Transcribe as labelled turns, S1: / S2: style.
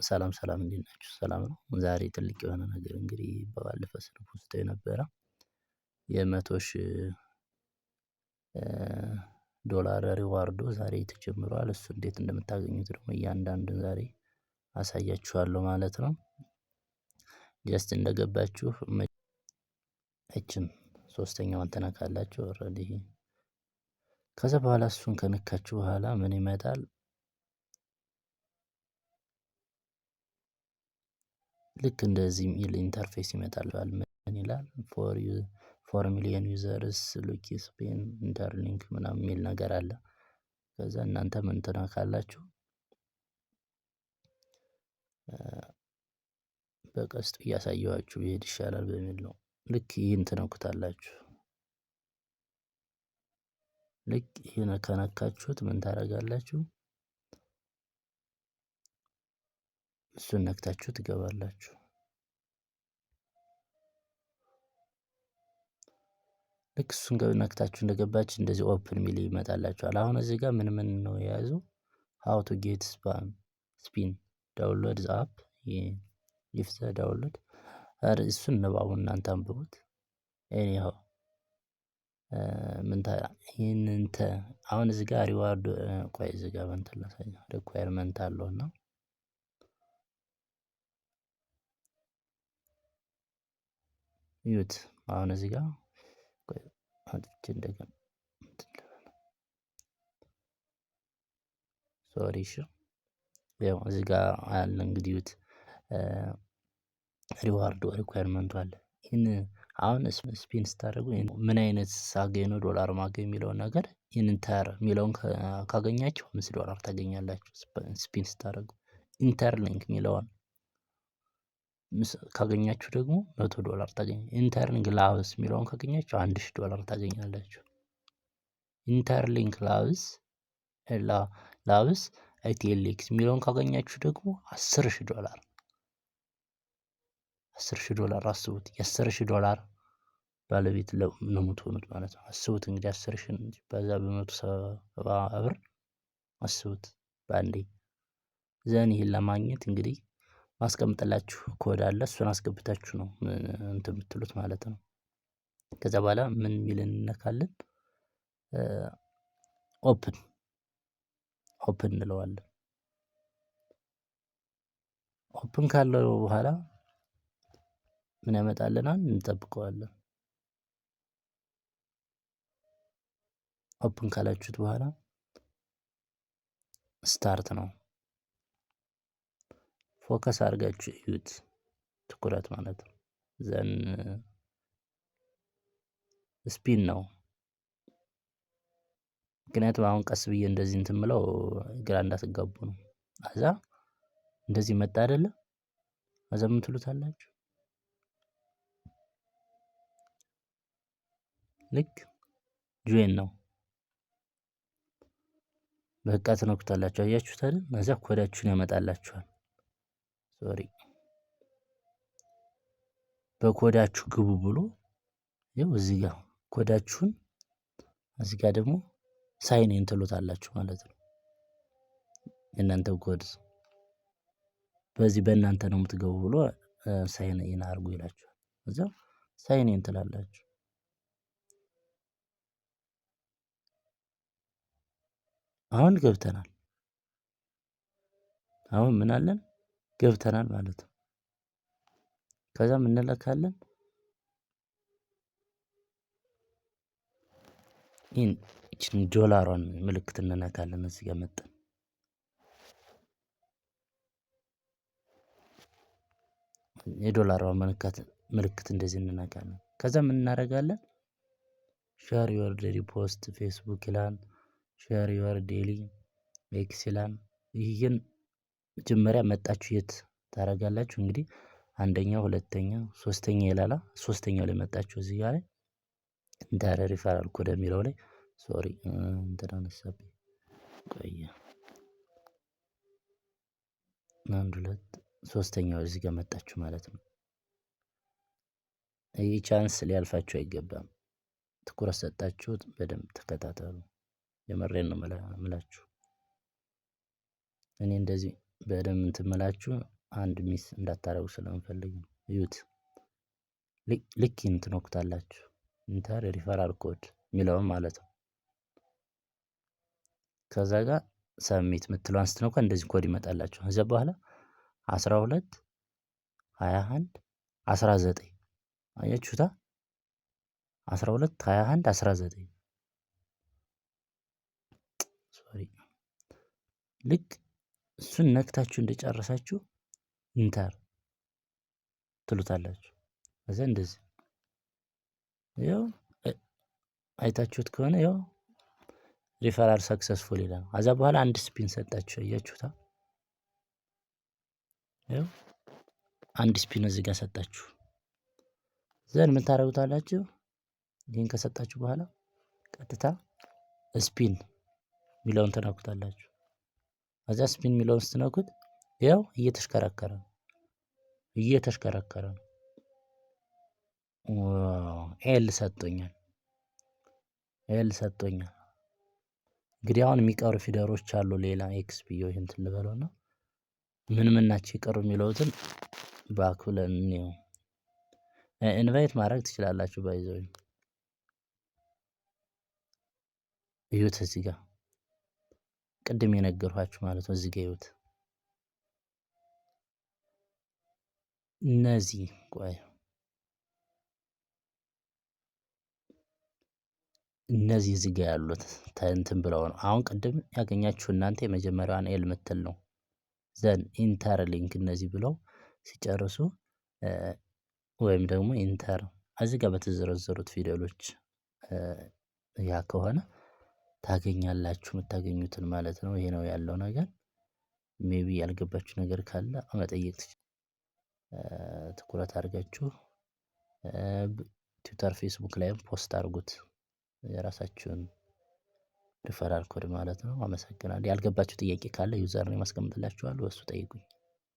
S1: ሰላም ሰላም እንዴት ናችሁ? ሰላም ነው። ዛሬ ትልቅ የሆነ ነገር እንግዲህ ባለፈው ስፖስት የነበረ የ100,000 ዶላር ሪዋርዶ ዛሬ ተጀምሯል። እሱ እንዴት እንደምታገኙት ደግሞ እያንዳንዱን ዛሬ አሳያችኋለሁ ማለት ነው። ጀስት እንደገባችሁ እችን ሶስተኛዋን ትነካላችሁ። ኦሬዲ ከዛ በኋላ እሱን ከነካችሁ በኋላ ምን ይመጣል? ልክ እንደዚህ የሚል ኢንተርፌስ ይመጣልዋል። ምን ይላል? ፎር ሚሊየን ዩዘርስ ሉኪ ስፔን ኢንተርሊንክ ምናምን የሚል ነገር አለ። ከዛ እናንተ ምን ትነካላችሁ? በቀስቱ እያሳየኋችሁ ብሄድ ይሻላል በሚል ነው። ልክ ይህን ትነኩታላችሁ። ልክ ይህን ከነካችሁት ምን ታደርጋላችሁ? እሱን ነክታችሁ ትገባላችሁ። ልክ እሱን ነክታችሁ እንደገባችሁ እንደዚህ ኦፕን ሚል ይመጣላችኋል። አሁን እዚህ ጋር ምን ምን ነው የያዙ? ሃው ቱ ጌት ስፒን ዳውንሎድ ዘ አፕ ይፍተ ዳውንሎድ እሱን ንባቡን እናንተ አንብቡት። ኤኒሃው ይህንን አሁን እዚህ ጋር ሪዋርድ ቆይ እዚህ ጋር እንትን ላሳየው ሪኳየርመንት አለው እና ዩት አሁን እዚህ ጋር ቆይ አጥቼ እንደገና ሶሪ እሺ ያው እዚህ ጋር አለ እንግዲህ ዩት ሪዋርድ ሪኳየርመንቱ አለ። ይህን አሁን ስፒን ስታደርጉ ምን አይነት ሳገኝ ነው ዶላር ማገኝ የሚለውን ነገር ኢንተር የሚለውን ካገኛችሁ $5 ታገኛላችሁ። ስፒን ስታደርጉ ኢንተርሊንክ የሚለውን ካገኛችሁ ደግሞ $100 ታገኝ። ኢንተርሊንክ ላብስ የሚለውን ካገኛችሁ $1,000 ታገኛላችሁ። ኢንተርሊንክ ላብስ አይቲኤልኤክስ የሚለውን ካገኛችሁ ደግሞ $10,000 $10,000 አስቡት። የ$10,000 ባለቤት ነው የምትሆኑት ማለት ነው። አስቡት እንግዲህ 10,000 በዛ በ170 ብር አስቡት በአንዴ። ዘን ይህን ለማግኘት እንግዲህ ማስቀምጥላችሁ ኮድ አለ። እሱን አስገብታችሁ ነው እንትን የምትሉት ማለት ነው። ከዛ በኋላ ምን የሚል እንነካለን? ኦፕን እንለዋለን። ኦፕን ካለው በኋላ ምን ያመጣልናል? እንጠብቀዋለን። ኦፕን ካላችሁት በኋላ ስታርት ነው። ፎከስ አድርጋችሁ እዩት፣ ትኩረት ማለት ነው። ዘን ስፒን ነው። ምክንያቱም አሁን ቀስ ብዬ እንደዚህ እንትን ምለው ግራ እንዳትጋቡ ነው። ከዛ እንደዚህ መጣ አይደለ? ከዛ ምን ትሉታላችሁ? ልክ ጆይን ነው። በቃ ትነኩታላችሁ። አያችሁት አይደል? ከዛ ኮዳችሁን ያመጣላችኋል። ሶሪ በኮዳችሁ ግቡ ብሎ ይኸው እዚህ ጋር ኮዳችሁን እዚህ ጋር ደግሞ ሳይን ኢን ትሉታላችሁ ማለት ነው። የእናንተ ኮድ በዚህ በእናንተ ነው የምትገቡ ብሎ ሳይን ኢን አድርጉ ይላችኋል። እዛ ሳይን ኢን ትላላችሁ። አሁን ገብተናል። አሁን ምን አለን? ገብተናል ማለት ነው። ከዛ ምን እንለካለን? ይህችን ዶላሯን ምልክት እንነካለን። እዚህ ጋር መጣን። የዶላሯን ምልክት እንደዚህ እንነካለን። ከዛ ምን እናደርጋለን? ሼር ዮር ዴሊ ፖስት ፌስቡክ ይላል። ሼር ዮር ዴሊ ኤክስ ይላል። ይህን መጀመሪያ መጣችሁ የት ታደርጋላችሁ? እንግዲህ አንደኛ፣ ሁለተኛ፣ ሶስተኛ ይላላ። ሶስተኛው ላይ መጣችሁ እዚህ ጋር ላይ እንዳረ ሪፈራል ኮድ የሚለው ላይ ሶሪ እንትን አነሳብኝ። ቆይ አንድ ሁለት ሶስተኛው እዚህ ጋር መጣችሁ ማለት ነው። ይህ ቻንስ ሊያልፋችሁ አይገባም። ትኩረት ሰጣችሁት በደንብ ተከታተሉ። የመሬን ነው የምላችሁ። እኔ እንደዚህ በደንብ እንትን እምላችሁ አንድ ሚስ እንዳታደርጉ ስለምፈልግ ነው። እዩት። ልክ ይህን ትነኩታላችሁ ኢንተር ሪፈራል ኮድ የሚለውን ማለት ነው። ከዛ ጋር ሰብሚት የምትለዋን ስትነኳ እንደዚህ ኮድ ይመጣላችኋል። ከዚያ በኋላ 12 21 19 አያችሁታ 12 21 19 ሶሪ ልክ እሱን ነክታችሁ እንደጨረሳችሁ ኢንተር ትሉታላችሁ። ከዛ እንደዚህ ያው አይታችሁት ከሆነ ያው ሪፈራል ሰክሰስፉል ይላል። ከዛ በኋላ አንድ ስፒን ሰጣችሁ አያችሁታ። ያው አንድ ስፒን እዚህ ጋር ሰጣችሁ። ዘን ምን ታደርጉታላችሁ? ይህን ከሰጣችሁ በኋላ ቀጥታ ስፒን ሚለውን ትነኩታላችሁ። ከዛ ስፒን ሚለውን ስትነኩት ያው እየተሽከረከረ ነው እየተሽከረከረ ነው። ኤል ሰጥቶኛል ኤል ሰጥቶኛል። እንግዲህ አሁን የሚቀሩ ፊደሮች አሉ ሌላ ኤክስ ብዬ እንትን ልበለውና ምን ምን ናቸው ይቀሩ የሚለውትን ባክ ብለን እንየው። ኢንቫይት ማድረግ ትችላላችሁ። ባይዘው እዩት እዚህ ጋር ቅድም የነገርኳችሁ ማለት ነው። እዚህ ጋር እዩት እነዚህ ቆይ እነዚህ እዚህ ጋር ያሉት እንትን ብለው ነው። አሁን ቅድም ያገኛችሁ እናንተ የመጀመሪያዋን ኤል ምትል ነው። ዘን ኢንተር ሊንክ እነዚህ ብለው ሲጨርሱ ወይም ደግሞ ኢንተር እዚህ ጋር በተዘረዘሩት ፊደሎች ያ ከሆነ ታገኛላችሁ የምታገኙትን ማለት ነው። ይሄ ነው ያለው ነገር። ሜቢ ያልገባችሁ ነገር ካለ መጠየቅ ትኩረት አድርጋችሁ ትዊተር፣ ፌስቡክ ላይም ፖስት አድርጉት የራሳችሁን ሪፈራል ኮድ ማለት ነው። አመሰግናለሁ። ያልገባችሁ ጥያቄ ካለ ዩዘር ነው ማስቀምጥላችኋለሁ፣ በሱ ጠይቁኝ።